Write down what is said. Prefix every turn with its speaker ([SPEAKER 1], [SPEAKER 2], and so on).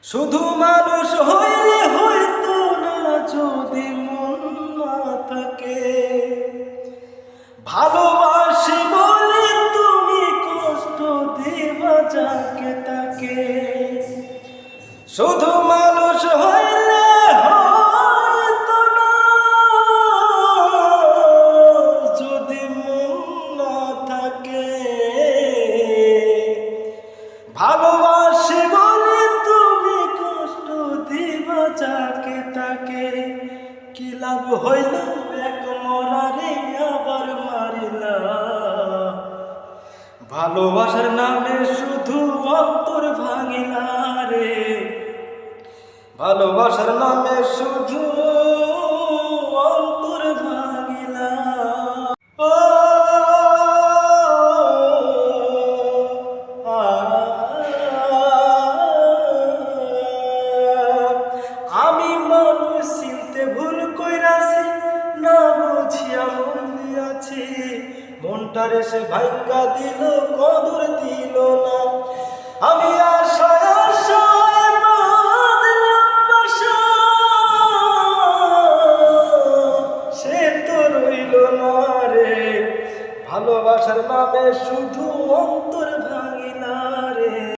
[SPEAKER 1] শুধু মানুষ হইলে হয়তো না, যদি মন না থাকে। ভালোবাসি বলে তুমি কষ্ট দিবা যাকে তাকে। শুধু মানুষ হইলে হয়তো না, যদি মন না থাকে। ভালোবাসি বলে তুমি কষ্ট দিবা যাকে তাকে। কি লাভ হইল এক মরারে আবার মারিলা। ভালোবাসার নামে শুধু অন্তর ভাঙিলা রে। ভালোবাসার নামে শুধু অন্তর ভাঙিলা। ও আমি মানুষ চিনতে ভুল কইরাছি, না বুঝিয়া মন দিয়াছি। মনটারে সে ভাঙ্গা দিল, কদর দিল না। আমি আশায় আশায় বাঁধলাম বাসা, সে তো রইল না রে। ভালোবাসার নামে শুধু অন্তর ভাঙ